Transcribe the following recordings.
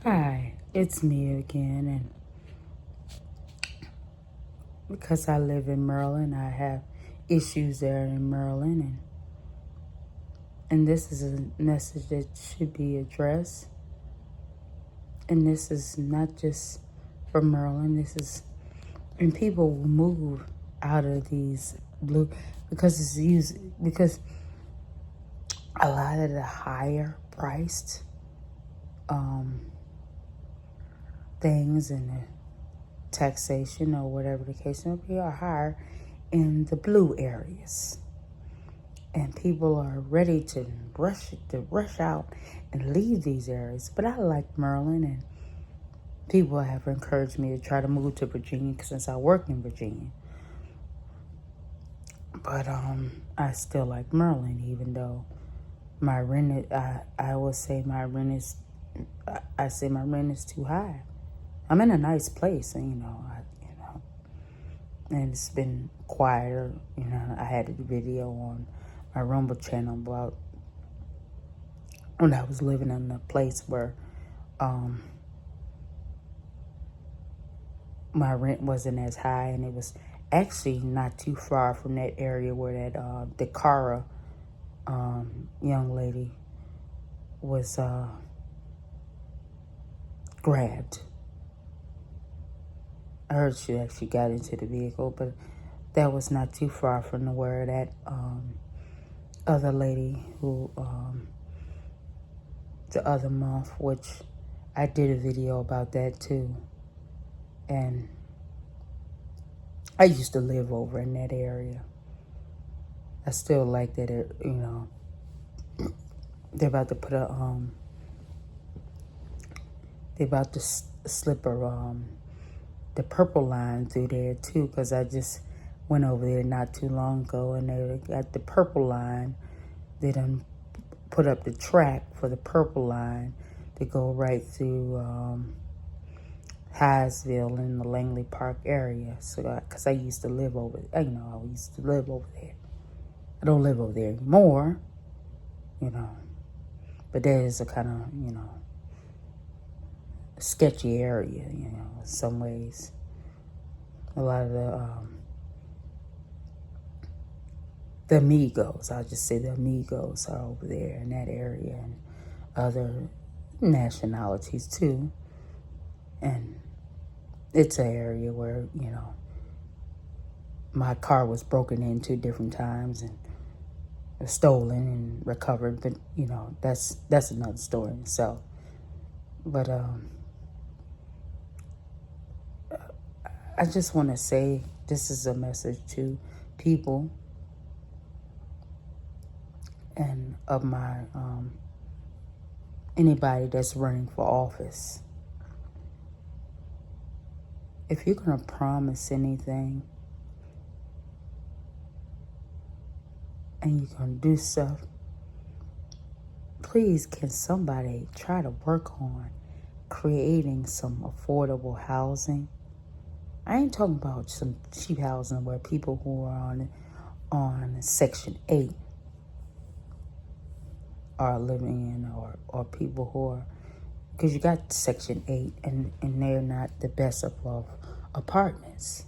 Hi, it's me again, and because I live in Maryland, I have issues there in Maryland, and this is a message that should be addressed. And this is not just for Maryland. This is, and people will move out of these blue because a lot of the higher priced things and the taxation or whatever the case may be are higher in the blue areas, and people are ready to rush out and leave these areas. But I like Maryland, and people have encouraged me to try to move to Virginia since I work in Virginia. But I still like Maryland, even though my rent I will say my rent is I say my rent is too high. I'm in a nice place, and and it's been quieter. I had a video on my Rumble channel about when I was living in a place where my rent wasn't as high, and it was actually not too far from that area where that Dakara young lady was grabbed. I heard she actually got into the vehicle, but that was not too far from where that other lady who the other month, which I did a video about that too. And I used to live over in that area. I still like that they're about to put they're about to slip the purple line through there too, because I just went over there not too long ago, and they got the purple line. They done put up the track for the purple line to go right through Hyattsville in the Langley Park area. So, because I used to live over, I used to live over there. I don't live over there anymore, but that is a kind of, sketchy area, in some ways. A lot of the Amigos, I'll just say the Amigos are over there in that area, and other nationalities too. And it's an area where, my car was broken into different times and stolen and recovered, but that's another story in itself. But I just want to say this is a message to people and of my anybody that's running for office. If you're going to promise anything and you're going to do stuff, please can somebody try to work on creating some affordable housing? I ain't talking about some cheap housing where people who are on Section 8 are living in, or people who are, because you got Section 8 and they're not the best of apartments.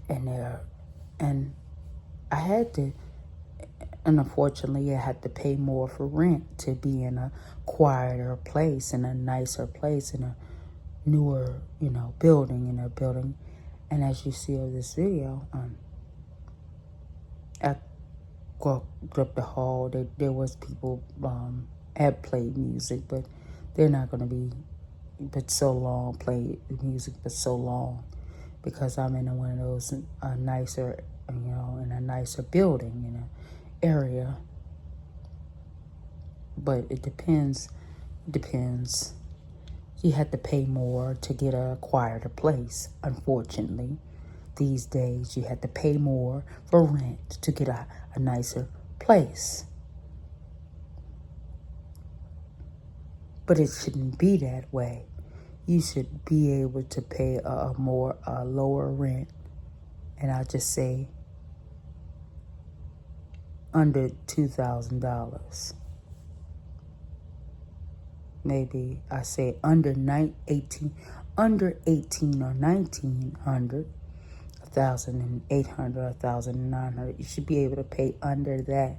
And I had to, and unfortunately, I had to pay more for rent to be in a quieter place, in a nicer place, in a newer, building. And as you see of this video, I walked up the hall. There was people had played music, but they're not going to be, play music, but so long, because I'm in one of those nicer, in a nicer building, in an area. But it depends. You have to pay more to get a quieter place. Unfortunately, these days you have to pay more for rent to get a nicer place. But it shouldn't be that way. You should be able to pay a lower rent, and I'll just say under $2,000. maybe I say under 18 or 1900, 1,800, 1,900. You should be able to pay under that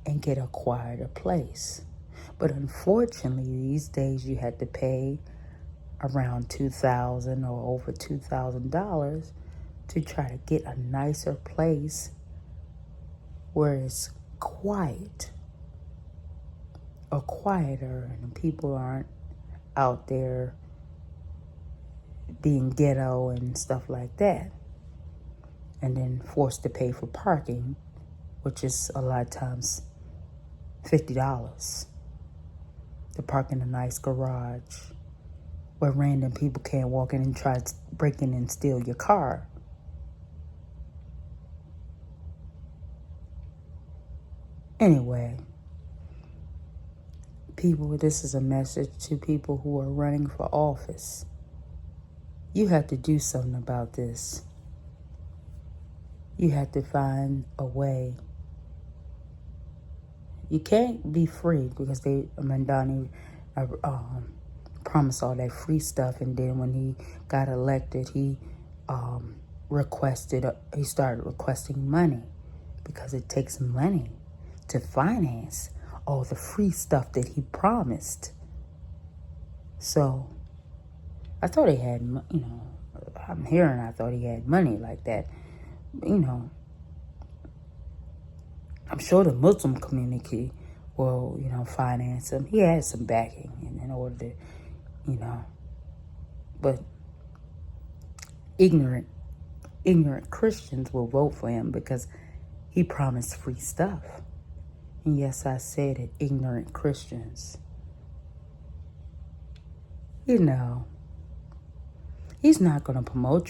and get acquired a place. But unfortunately, these days you had to pay around $2,000 or over $2,000 to try to get a nicer place where it's quiet or quieter and people aren't out there being ghetto and stuff like that. And then forced to pay for parking, which is a lot of times $50 to park in a nice garage where random people can't walk in and try to break in and steal your car. Anyway, people, this is a message to people who are running for office. You have to do something about this. You have to find a way. You can't be free because Donnie promised all that free stuff, and then when he got elected, he started requesting money because it takes money to finance all the free stuff that he promised. So I thought he had, I thought he had money like that. I'm sure the Muslim community will, finance him. He has some backing in order to, but ignorant Christians will vote for him because he promised free stuff. And yes, I said it, ignorant Christians. He's not going to promote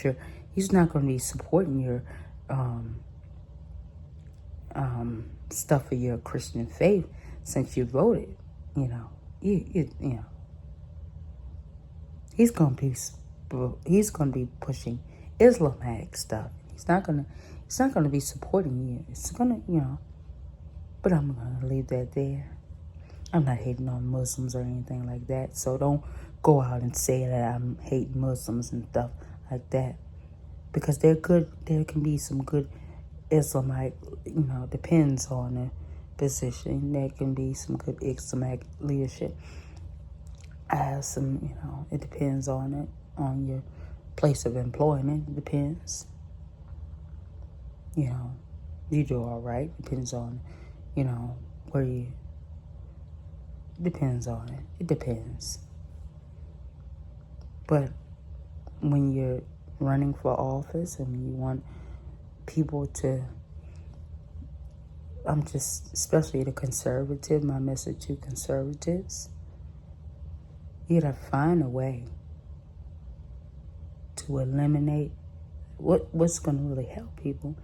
he's not going to be supporting your stuff for your Christian faith since you voted. He's going to be pushing Islamic stuff. He's not going to be supporting you. It's going to, but I'm going to leave that there. I'm not hating on Muslims or anything like that. So don't go out and say that I'm hating Muslims and stuff like that. Because they're good. There can be some good Islamic, depends on the position. There can be some good Islamic leadership. It depends on your place of employment. It depends. You do all right. Depends on, where you. Depends on it. It depends. But when you're running for office and you want people to, especially the conservative, my message to conservatives, you gotta find a way to eliminate, what's gonna really help people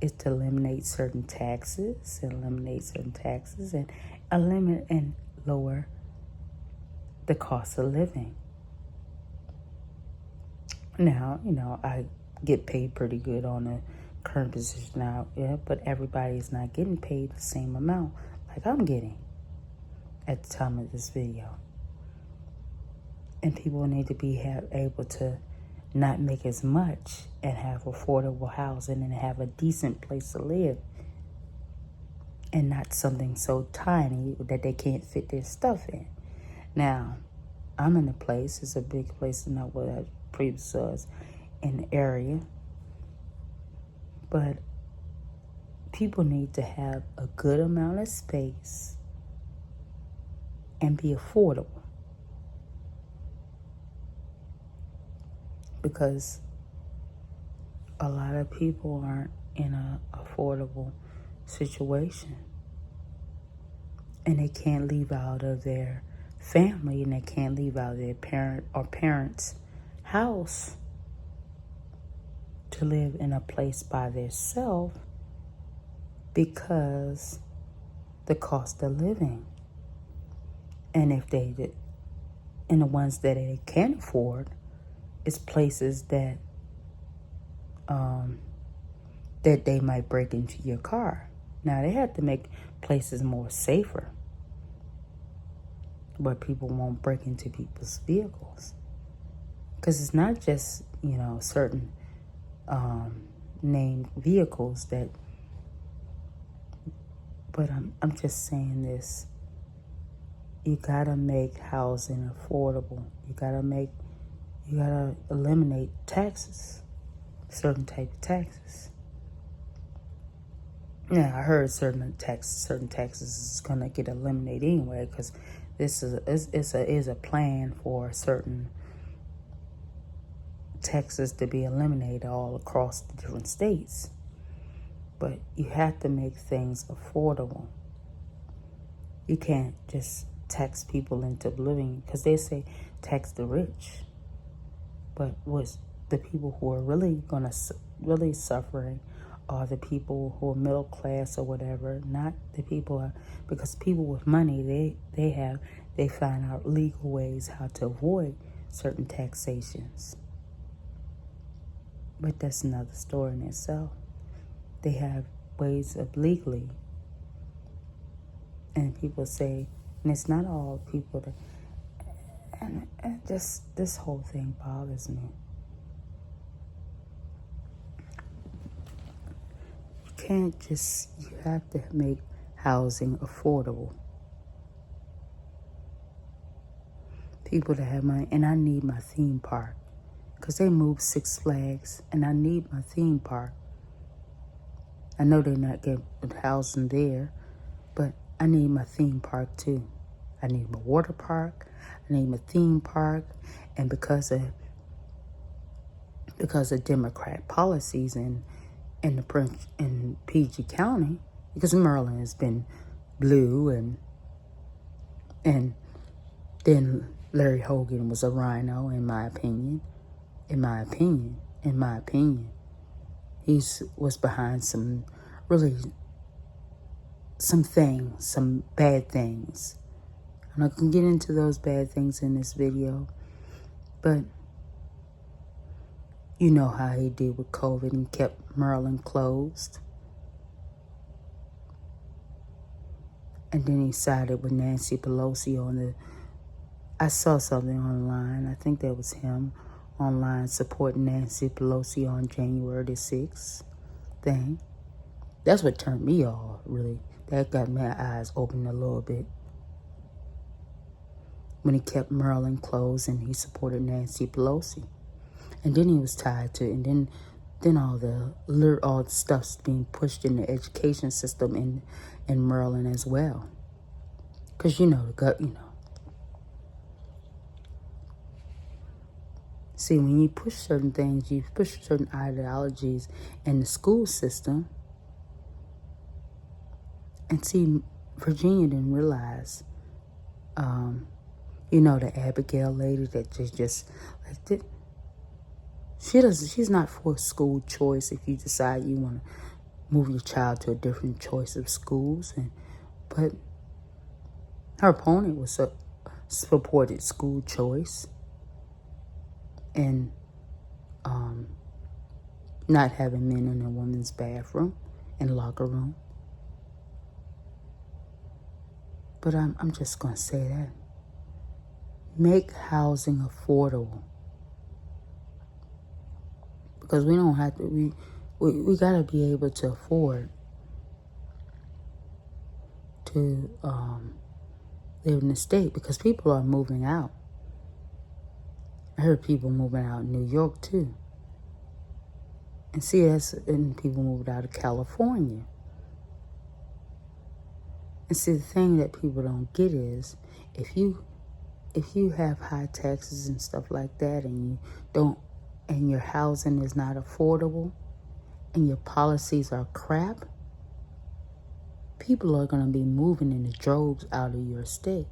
is to eliminate certain taxes and eliminate and lower the cost of living. Now, I get paid pretty good on the current position now, but everybody's not getting paid the same amount like I'm getting at the time of this video. And people need to be able to not make as much and have affordable housing and have a decent place to live, and not something so tiny that they can't fit their stuff in. Now, I'm in a place, it's a big place, not what I previously was in the area, but people need to have a good amount of space and be affordable. Because a lot of people aren't in an affordable situation. And they can't leave out of their family, and they can't leave out of their parents' house to live in a place by themselves because the cost of living. And if the ones that they can't afford, it's places that that they might break into your car. Now, they have to make places more safer. where people won't break into people's vehicles. Because it's not just, certain named vehicles that, but I'm just saying this. You gotta make housing affordable. You gotta eliminate taxes, certain type of taxes. Now, I heard certain taxes is gonna get eliminated anyway, because this is a plan for certain taxes to be eliminated all across the different states. But you have to make things affordable. You can't just tax people into oblivion, because they say tax the rich. But what's the people who are really suffering are the people who are middle class or whatever, not the people, because people with money, they find out legal ways how to avoid certain taxations. But that's another story in itself. They have ways of legally, and people say, and it's not all people that, and just this whole thing bothers me. You have to make housing affordable. People that have money, and I need my theme park, because they moved Six Flags, and I need my theme park. I know they're not getting housing there, but I need my theme park too. I need my water park, I need my theme park, and because of Democrat policies in PG County, because Maryland has been blue, and then Larry Hogan was a rhino, in my opinion. He was behind some bad things. And I can get into those bad things in this video, but you know how he did with COVID and kept Maryland closed. And then he sided with Nancy Pelosi I saw something online, I think that was him, online supporting Nancy Pelosi on January the 6th thing. That's what turned me off, really. That got my eyes open a little bit. When he kept Maryland closed and he supported Nancy Pelosi. And then he was tied to, and then all the stuff's being pushed in the education system in Maryland as well. Because See, when you push certain things, you push certain ideologies in the school system. And see, Virginia didn't realize, the Abigail lady that just like that. She's not for school choice if you decide you want to move your child to a different choice of schools. But her opponent was supported school choice and not having men in a woman's bathroom and locker room. But I'm just going to say that. Make housing affordable. Because we don't have to, we got to be able to afford to live in the state, because people are moving out. I heard people moving out in New York too. And see, and people moved out of California. And see, the thing that people don't get is, if you have high taxes and stuff like that, and your housing is not affordable, and your policies are crap, people are going to be moving in the droves out of your state.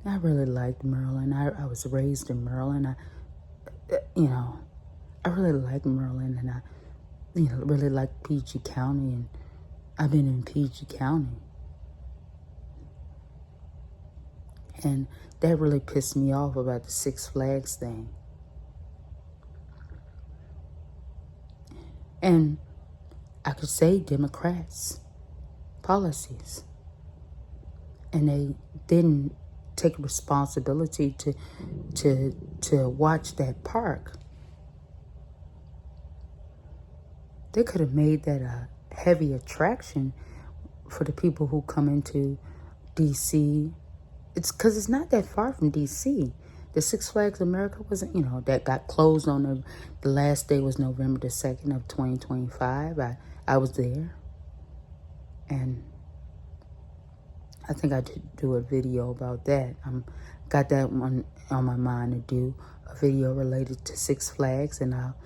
I really liked Maryland. I was raised in Maryland. I really like Maryland, and I really like PG County, and I've been in PG County. And that really pissed me off about the Six Flags thing. And I could say Democrats' policies. and they didn't take responsibility to watch that park. They could have made that a heavy attraction for the people who come into DC. It's because it's not that far from DC. The Six Flags America wasn't, that got closed on the last day was November the 2nd of 2025. I was there. And I think I did do a video about that. Got that one on my mind to do a video related to Six Flags, and I'll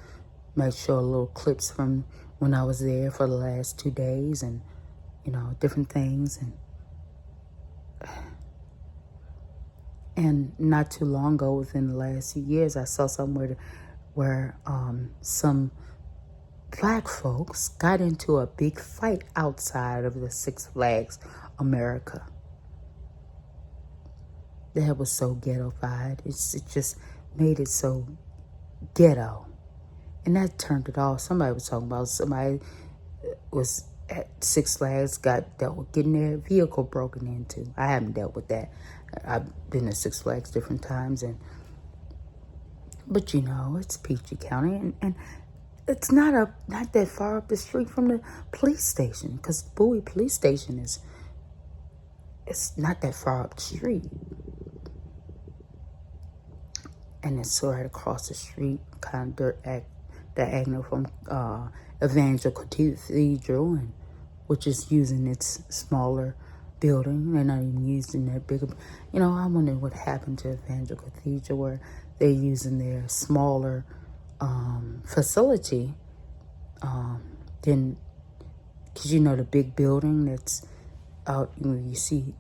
make sure little clips from when I was there for the last 2 days, and different things. And not too long ago, within the last few years, I saw somewhere where some black folks got into a big fight outside of the Six Flags America. That was so ghettofied. It just made it so ghetto. And that turned it off. Somebody was talking about somebody was at Six Flags, dealt with getting their vehicle broken into. I haven't dealt with that. I've been to Six Flags different times, but it's Peachtree County, and it's not that far up the street from the police station, because Bowie Police Station it's not that far up the street. And it's right across the street, kind of diagonal from Evangelical Cathedral, which is using its smaller building. They're not even using that bigger. I wonder what happened to Evangelical Cathedral, where they're using their smaller facility. Then, because the big building that's out, you see,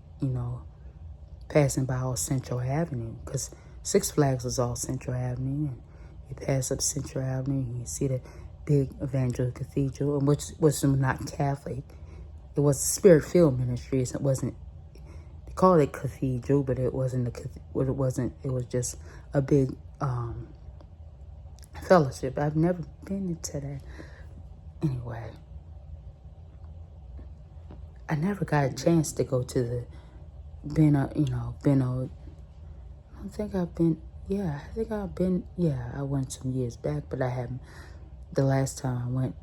passing by all Central Avenue, because Six Flags was all Central Avenue, and you pass up Central Avenue, and you see the big Evangelical Cathedral, which was not Catholic. It was a Spirit-filled ministry. It wasn't. They called it cathedral, but it wasn't it wasn't. It was just a big fellowship. I've never been into that. Anyway, I never got a chance to go to the Beno. I don't think I've been. Yeah, I think I've been. Yeah, I went some years back, but I haven't. The last time I went,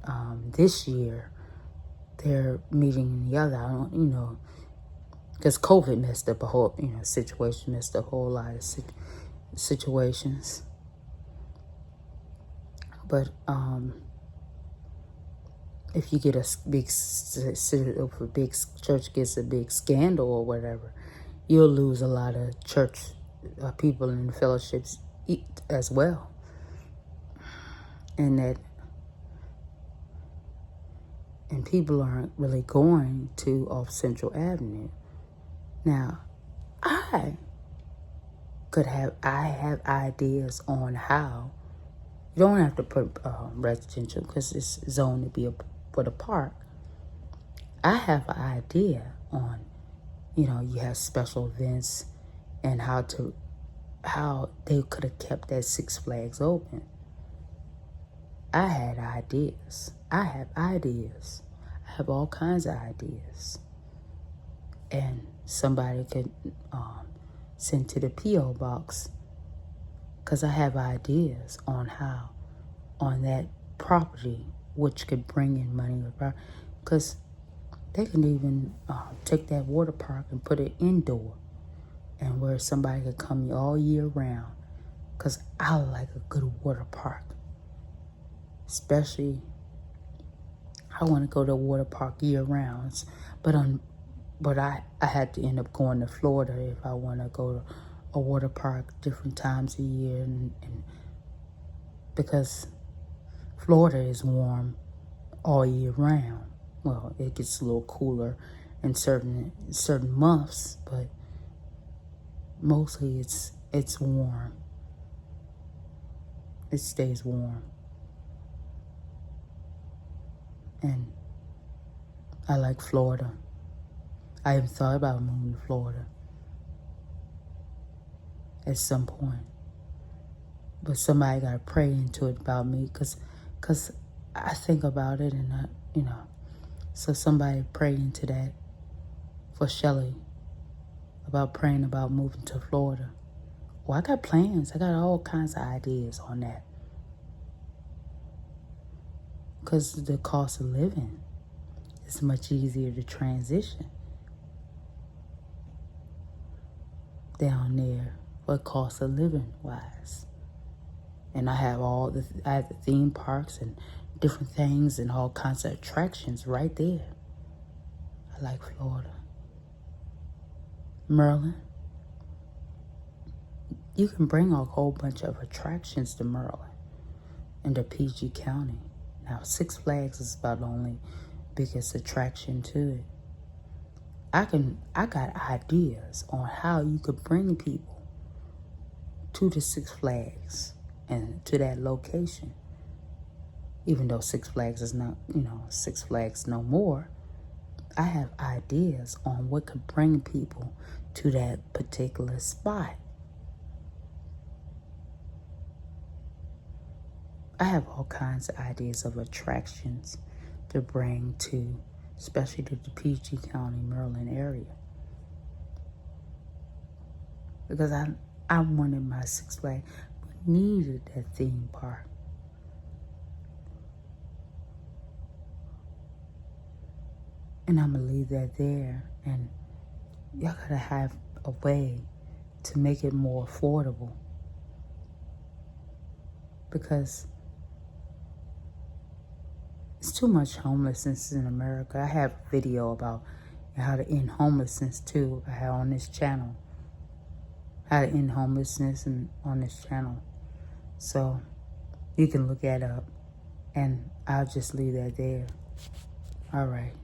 this year, they're meeting in the other. I don't, because COVID messed up a whole, situation, messed up a whole lot of situations. But if you get a big church gets a big scandal or whatever, you'll lose a lot of church people in the fellowships as well. And people aren't really going to off Central Avenue. Now, I have ideas on how. You don't have to put residential, because it's zoned to be for the park. I have an idea on, you have special events and how they could have kept that Six Flags open. I had ideas. I have ideas. I have all kinds of ideas. And somebody could send to the P.O Box, because I have ideas on how, on that property, which could bring in money. Because they can even take that water park and put it indoor, and where somebody could come all year round. Because I like a good water park. Especially, I want to go to a water park year round. But I had to end up going to Florida if I want to go to a water park different times a year, and because Florida is warm all year round. Well, it gets a little cooler in certain months, but mostly it's warm. It stays warm. And I like Florida. I even thought about moving to Florida at some point. But somebody got to pray into it about me, because I think about it, and so somebody pray into that for Shelly, about praying about moving to Florida. Well, I got plans. I got all kinds of ideas on that. Because the cost of living is much easier to transition down there for cost of living wise. And I have the theme parks and different things and all kinds of attractions right there. I like Florida. Maryland. You can bring a whole bunch of attractions to Maryland and to PG County. Now, Six Flags is about the only biggest attraction to it. I got ideas on how you could bring people to the Six Flags and to that location. Even though Six Flags is not, Six Flags no more, I have ideas on what could bring people to that particular spot. I have all kinds of ideas of attractions to bring to, especially to the PG County, Maryland area. Because I wanted my Six Flags. We needed that theme park. And I'm going to leave that there. And y'all got to have a way to make it more affordable. Because it's too much homelessness in America. I have a video about how to end homelessness too. I have on this channel. How to end homelessness on this channel. So you can look that up. And I'll just leave that there. All right.